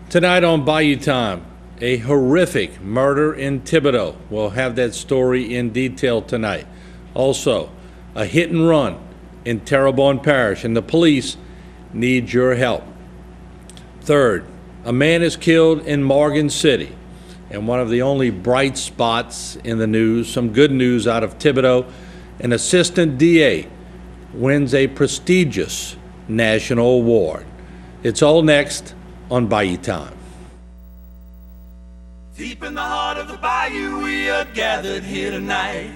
Tonight on Bayou Time, a horrific murder in Thibodaux. We'll have that story in detail tonight. Also, a hit and run in Terrebonne Parish, and the police need your help. Third, a man is killed in Morgan City, and one of the only bright spots in the news, some good news out of Thibodaux, an assistant DA wins a prestigious national award. It's all next on Bayou Time. Deep in the heart of the bayou, we are gathered here tonight.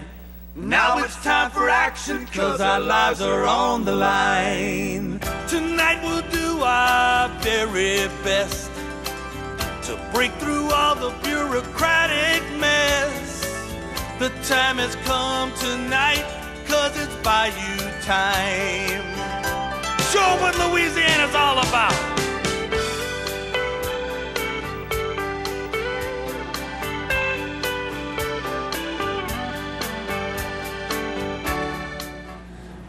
Now it's time for action, 'cause our lives are on the line. Tonight we'll do our very best to break through all the bureaucratic mess. The time has come tonight, 'cause it's Bayou time. Show what Louisiana's all about.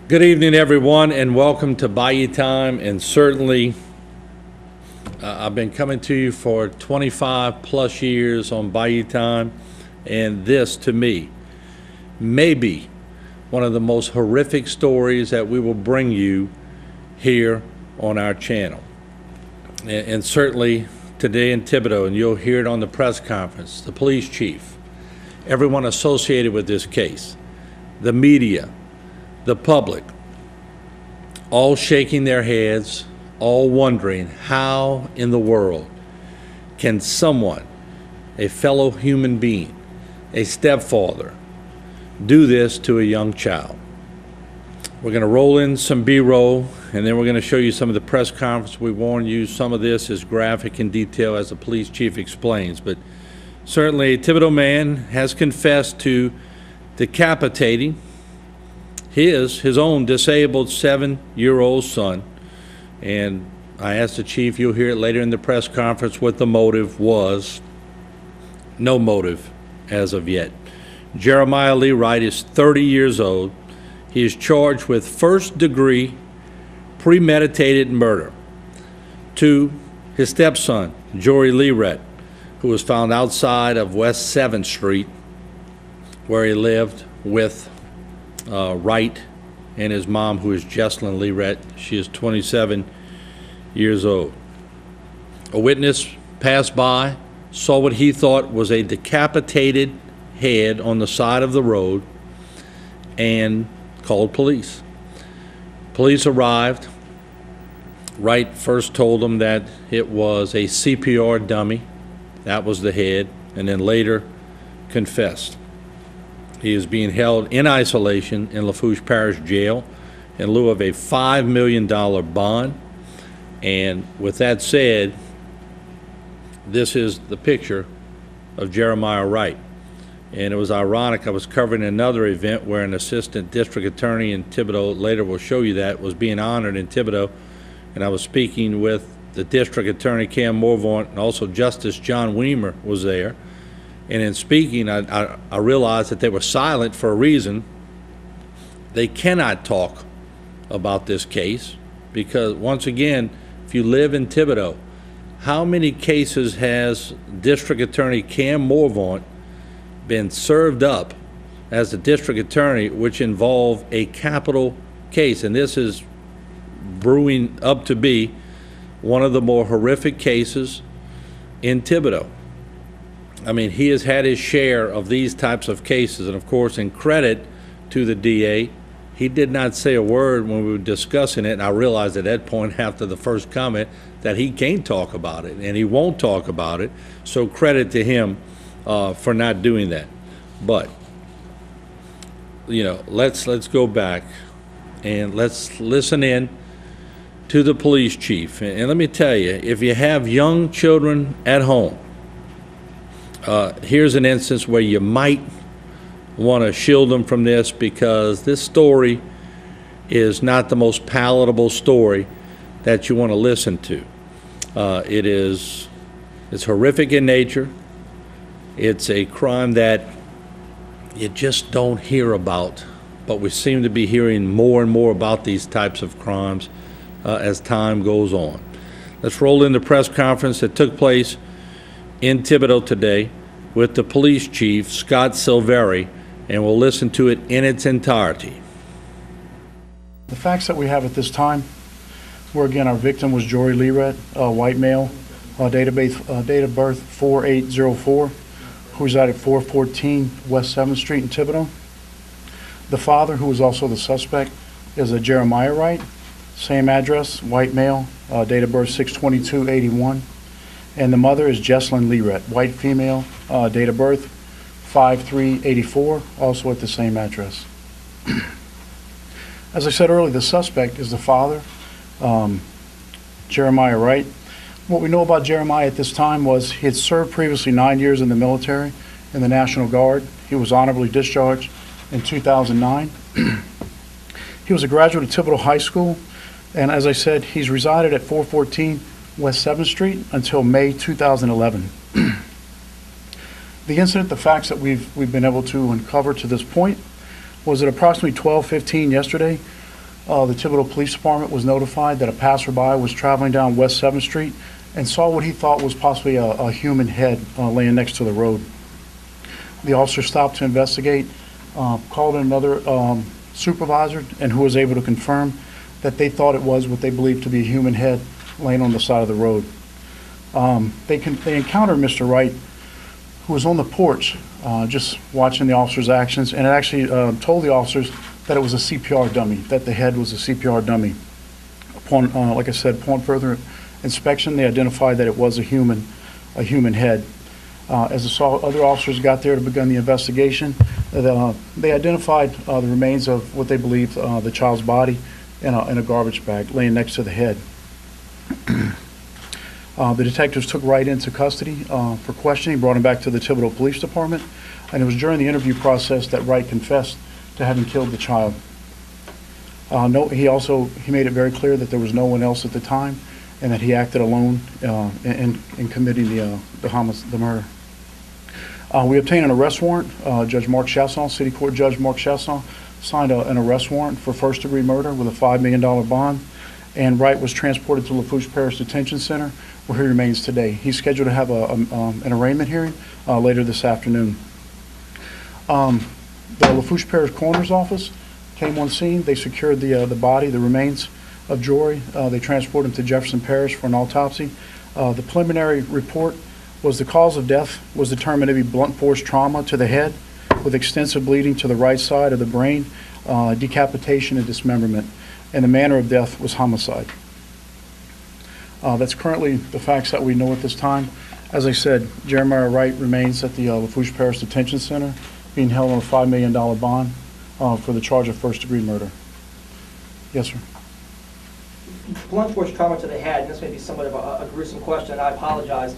Good evening, everyone, and welcome to Bayou Time. And certainly, I've been coming to you for 25 plus years on Bayou Time, and this, to me, may be one of the most horrific stories that we will bring you here on our channel. And certainly today in Thibodaux, and you'll hear it on the press conference, the police chief, everyone associated with this case, the media, the public, all shaking their heads, all wondering how in the world can someone, a fellow human being, a stepfather, do this to a young child. We're going to roll in some B-roll, and then we're going to show you some of the press conference. We warn you some of this is graphic in detail, as the police chief explains, but certainly a Thibodaux man has confessed to decapitating his own disabled 7-year-old son. And I asked the chief, you'll hear it later in the press conference, what the motive was. No motive as of yet. Jeremiah Lirette is 30 years old. He is charged with first-degree premeditated murder to his stepson, Jori Lirette, who was found outside of West 7th Street, where he lived with Wright and his mom, who is Jesslyn Lirette. She is 27 years old. A witness passed by, saw what he thought was a decapitated head on the side of the road, and called police. Police arrived. Wright first told them that it was a CPR dummy. That was the head, and then later confessed. He is being held in isolation in Lafourche Parish Jail in lieu of a $5 million bond. And with that said, this is the picture of Jeremiah Wright. And it was ironic, I was covering another event where an assistant district attorney in Thibodaux, later we'll show you that, was being honored in Thibodaux. And I was speaking with the district attorney, Cam Morvant, and also Justice John Weimer was there. And in speaking, I realized that they were silent for a reason. They cannot talk about this case because, once again, if you live in Thibodaux, how many cases has District Attorney Cam Morvant been served up as the district attorney, which involve a capital case? And this is brewing up to be one of the more horrific cases in Thibodaux. I mean, he has had his share of these types of cases, and of course, in credit to the DA, he did not say a word when we were discussing it, and I realized at that point after the first comment that he can't talk about it, and he won't talk about it, so credit to him for not doing that. But, you know, let's go back and let's listen in to the police chief. And let me tell you, if you have young children at home, here's an instance where you might want to shield them from this, because this story is not the most palatable story that you want to listen to. It's horrific in nature. It's a crime that you just don't hear about, but we seem to be hearing more and more about these types of crimes as time goes on. Let's roll in the press conference that took place in Thibodaux today with the police chief, Scott Silverii, and we'll listen to it in its entirety. The facts that we have at this time were, again, our victim was Jori Lirette, a white male, date of birth 4804, who resided at 414 West 7th Street in Thibodaux. The father, who was also the suspect, is a Jeremiah Wright, same address, white male, date of birth 6/22/81. And the mother is Jesslyn Lirette, white female, date of birth 5/3/84, also at the same address. As I said earlier, the suspect is the father, Jeremiah Wright. What we know about Jeremiah at this time was he had served previously 9 years in the military, in the National Guard. He was honorably discharged in 2009. He was a graduate of Thibodaux High School, and as I said, he's resided at 414 West 7th Street until May 2011. The incident, the facts that we've been able to uncover to this point, was at approximately 12:15 yesterday. The Thibodaux Police Department was notified that a passerby was traveling down West 7th Street and saw what he thought was possibly a human head laying next to the road. The officer stopped to investigate, called in another supervisor, and who was able to confirm that they thought it was what they believed to be a human head laying on the side of the road. They encountered Mr. Wright, who was on the porch just watching the officer's actions, and it actually told the officers that it was a CPR dummy, that the head was a CPR dummy. Upon, like I said, upon further inspection, they identified that it was a human head. As the other officers got there to begin the investigation, they identified the remains of what they believed the child's body in a garbage bag laying next to the head. The detectives took Wright into custody for questioning, brought him back to the Thibodaux Police Department, and it was during the interview process that Wright confessed to having killed the child. He made it very clear that there was no one else at the time, and that he acted alone in committing the murder. We obtained an arrest warrant. Judge Mark Chasson, City Court Judge Mark Chasson, signed an arrest warrant for first-degree murder with a $5 million bond, and Wright was transported to Lafourche Parish Detention Center, where he remains today. He's scheduled to have an arraignment hearing later this afternoon. The Lafourche Parish Coroner's Office came on scene. They secured the body, the remains of Jori. They transported him to Jefferson Parish for an autopsy. The preliminary report was the cause of death was determined to be blunt force trauma to the head with extensive bleeding to the right side of the brain, decapitation and dismemberment, and the manner of death was homicide. That's currently the facts that we know at this time. As I said, Jeremiah Wright remains at the Lafourche Parish Detention Center, being held on a $5 million bond for the charge of first-degree murder. Yes, sir. Blunt force trauma to the head, and this may be somewhat of a gruesome question, I apologize.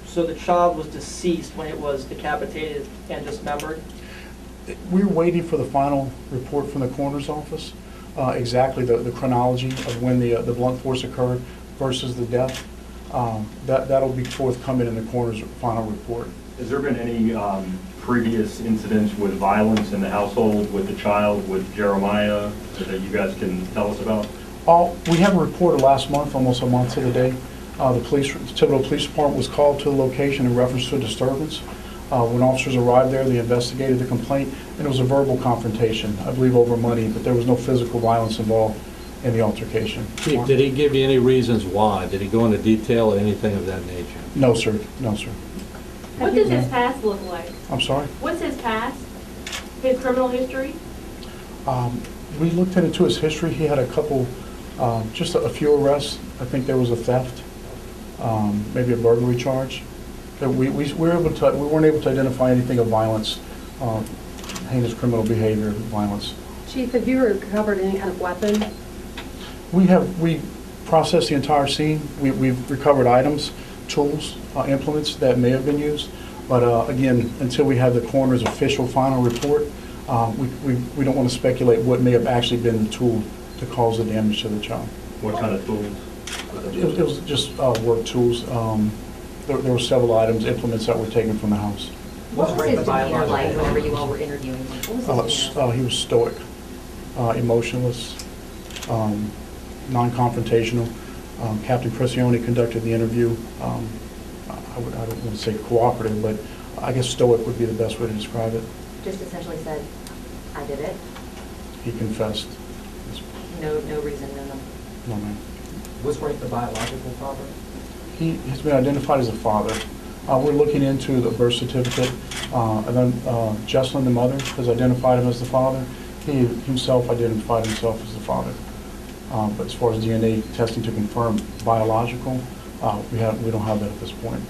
So the child was deceased when it was decapitated and dismembered? We were waiting for the final report from the coroner's office, exactly the chronology of when the blunt force occurred versus the death. That'll be forthcoming in the coroner's final report. Has there been any previous incidents with violence in the household with the child, with Jeremiah, that you guys can tell us about? We have a report last month, almost a month to the day. The Thibodaux Police Department was called to the location in reference to a disturbance. When officers arrived there, they investigated the complaint, and it was a verbal confrontation, I believe over money, but there was no physical violence involved in the altercation. Chief, did he give you any reasons why? Did he go into detail or anything of that nature? No, sir. No, sir. What does his past look like? I'm sorry? What's his past? His criminal history? We looked into his history. He had a couple, just a few arrests. I think there was a theft, maybe a burglary charge. We weren't able to identify anything of violence, heinous criminal behavior, violence. Chief, have you recovered any kind of weapon? We processed the entire scene. We've recovered items, tools, implements that may have been used. But again, until we have the coroner's official final report, we don't want to speculate what may have actually been the tool to cause the damage to the child. What kind of tools? It was just work tools. There were several items, implements that were taken from the house. What was his demeanor like whenever you all were interviewing him? What was his demeanor? He was stoic, emotionless, non-confrontational. Captain Crescione conducted the interview. I don't want to say cooperative, but I guess stoic would be the best way to describe it. Just essentially said, I did it. He confessed. No reason, No, ma'am. Was Frank the biological father? He has been identified as a father. We're looking into the birth certificate, and then Jesselyn, the mother, has identified him as the father. He himself identified himself as the father. But as far as DNA testing to confirm biological, we don't have that at this point.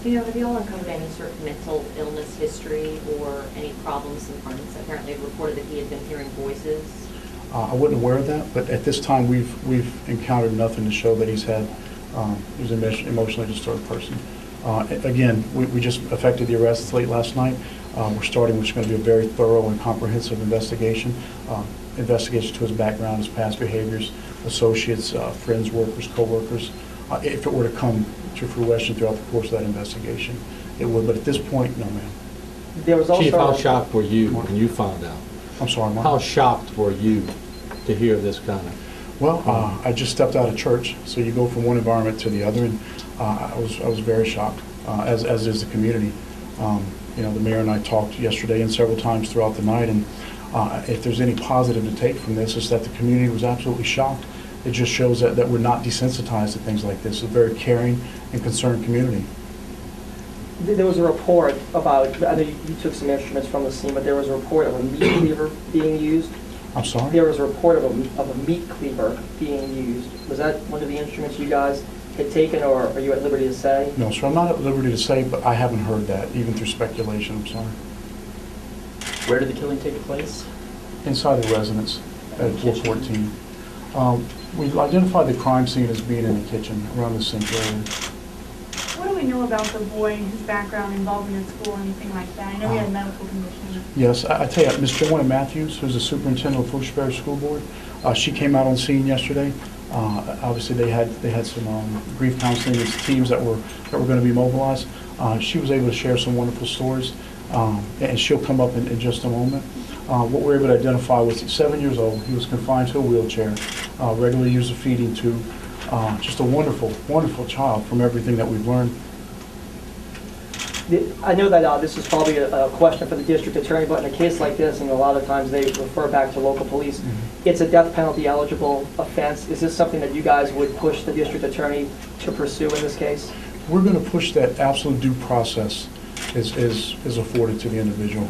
Do you know, have you all uncovered any sort of mental illness history or any problems in Martin's? Apparently reported that he had been hearing voices. I wasn't aware of that, but at this time we've encountered nothing to show that he's an emotionally disturbed person. Again, we just effected the arrests late last night. We're starting, which is going to be a very thorough and comprehensive investigation. Investigation to his background, his past behaviors, associates, friends, workers, co-workers. If it were to come to fruition throughout the course of that investigation, it would. But at this point, no, ma'am. There was also Chief, how shocked were you when you found out? I'm sorry, Mark. How shocked were you to hear this kind of? Well, I just stepped out of church, so you go from one environment to the other, and I was very shocked, as is the community. The mayor and I talked yesterday and several times throughout the night, and if there's any positive to take from this, is that the community was absolutely shocked. It just shows that we're not desensitized to things like this. It's a very caring and concerned community. There was a report about, I know you took some instruments from the scene, but there was a report of a meat cleaver being used. I'm sorry? There was a report of a meat cleaver being used. Was that one of the instruments you guys had taken, or are you at liberty to say? No, sir, I'm not at liberty to say, but I haven't heard that, even through speculation. I'm sorry. Where did the killing take place? Inside the residence at 414. We've identified the crime scene as being in the kitchen, around the sink area. What do we know about the boy, his background, involvement in school, anything like that? I know he had a medical condition. Yes, I tell you, Ms. Joanna Matthews, who's the superintendent of Fuchs Parish School Board, she came out on scene yesterday. Obviously, they had some grief counseling with teams that were going to be mobilized. She was able to share some wonderful stories, and she'll come up in just a moment. What we were able to identify was he's 7 years old. He was confined to a wheelchair, regularly used a feeding tube. Just a wonderful, wonderful child from everything that we've learned. I know that this is probably a question for the district attorney, but in a case like this, and a lot of times they refer back to local police, it's a death penalty eligible offense. Is this something that you guys would push the district attorney to pursue in this case? We're going to push that absolute due process is afforded to the individual.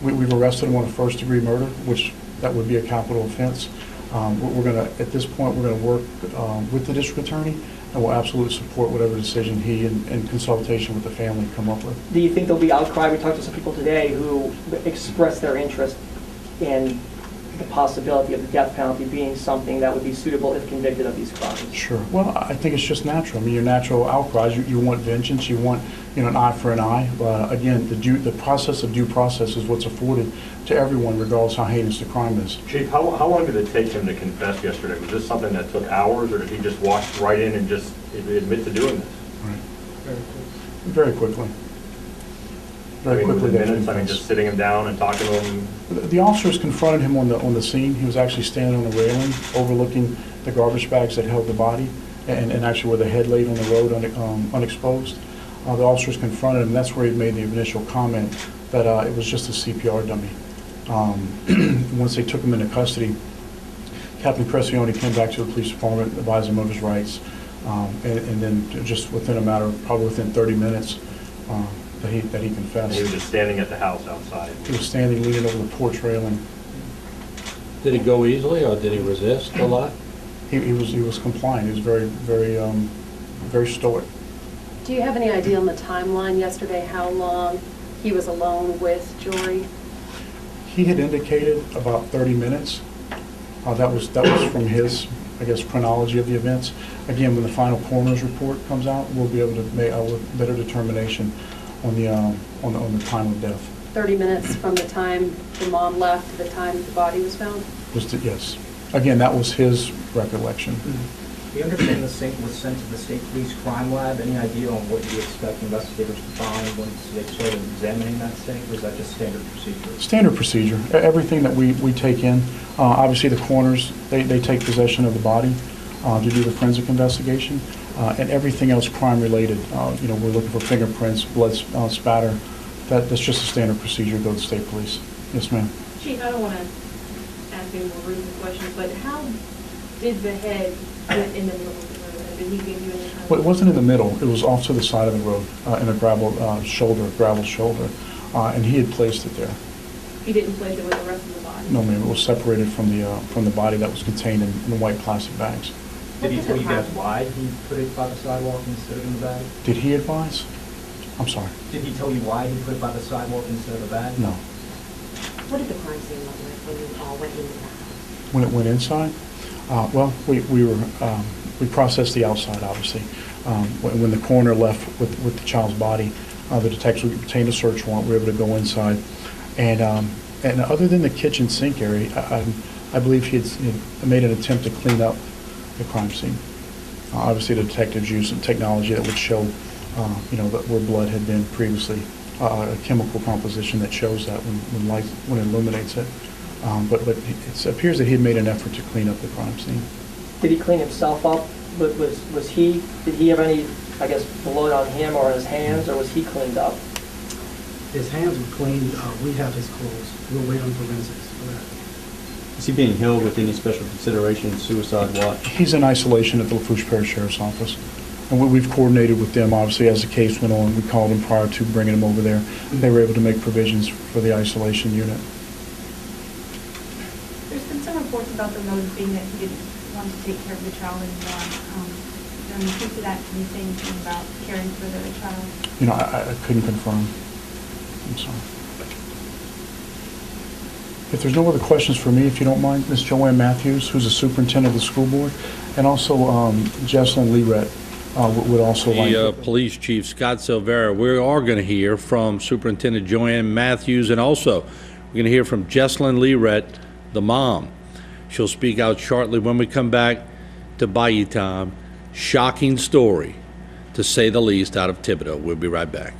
We've arrested him on a first-degree murder, which that would be a capital offense. We're going to, at this point, we're going to work with the district attorney, and we'll absolutely support whatever decision he, in consultation with the family, come up with. Do you think there'll be outcry? We talked to some people today who expressed their interest in the possibility of the death penalty being something that would be suitable if convicted of these crimes. Sure. Well, I think it's just natural. I mean, your natural outcries, you want vengeance, you want an eye for an eye. But again, the process of due process is what's afforded to everyone, regardless how heinous the crime is. Chief, how long did it take him to confess yesterday? Was this something that took hours, or did he just walk right in and just admit to doing this? Right. Very quickly. Very quickly. Within minutes, just sitting him down and talking to him? The officers confronted him on the scene. He was actually standing on the railing overlooking the garbage bags that held the body, and actually where the head laid on the road unexposed. The officers confronted him, and that's where he made the initial comment that it was just a CPR dummy. Once they took him into custody, Captain Crescione came back to the police department, advised him of his rights, and then just within a matter of probably within 30 minutes, that he confessed. And he was just standing at the house outside. He was standing, leaning over the porch railing. Did it go easily, or did he resist a lot? He was compliant. He was very stoic. Do you have any idea on the timeline yesterday, how long he was alone with Jori? He had indicated about 30 minutes. That was from his, I guess, chronology of the events. Again, when the final coroner's report comes out, we'll be able to make a better determination on the time of death. 30 minutes from the time the mom left to the time the body was found? Yes. Again, that was his recollection. We understand the sink was sent to the state police crime lab. Any idea on what you expect investigators to find once they started examining that sink, or is that just standard procedure? Standard procedure. Everything that we take in, obviously the coroners, they take possession of the body. to do the forensic investigation, and everything else crime-related. We're looking for fingerprints, blood spatter. That's just a standard procedure to go to the state police. Yes, ma'am. Chief, I don't want to ask any more rude questions, but how did the head get in the middle of the road? And did he give you any kind of... Well, it wasn't in the middle. It was off to the side of the road in a gravel shoulder, and he had placed it there. He didn't place it with the rest of the body? No, ma'am. It was separated from the body that was contained in white plastic bags. Did he tell you guys why he put it by the sidewalk instead of in the bag? Did he advise? I'm sorry. Did he tell you why he put it by the sidewalk instead of the bag? No. What did the crime scene look like when you all went into the house? When it went inside, well, we processed the outside, obviously. When the coroner left with the child's body, the detectives obtained a search warrant. We were able to go inside, and other than the kitchen sink area, I believe he had made an attempt to clean up the crime scene. Obviously, the detectives used some technology that would show, that where blood had been previously, a chemical composition that shows that when it illuminates it. But it appears that he had made an effort to clean up the crime scene. Did he clean himself up? Did he have any, I guess, blood on him or on his hands, or was he cleaned up? His hands were cleaned. We have his clothes. We'll wait on forensics for that. Is he being held with any special consideration, suicide watch? He's in isolation at the Lafourche Parish Sheriff's Office. And we've coordinated with them, obviously, as the case went on. We called them prior to bringing him over there. They were able to make provisions for the isolation unit. There's been some reports about the motive being that he didn't want to take care of the child anymore. Is there any truth to that? Can you say anything about caring for the child? I couldn't confirm. I'm sorry. If there's no other questions for me, if you don't mind, Ms. Joanne Matthews, who's the superintendent of the school board, and also Jessalyn Lirette would also like... The police chief, Scott Silverii. We are going to hear from Superintendent Joanne Matthews, and also we're going to hear from Jessalyn Lirette, the mom. She'll speak out shortly when we come back to Bayou Time. Shocking story, to say the least, out of Thibodaux. We'll be right back.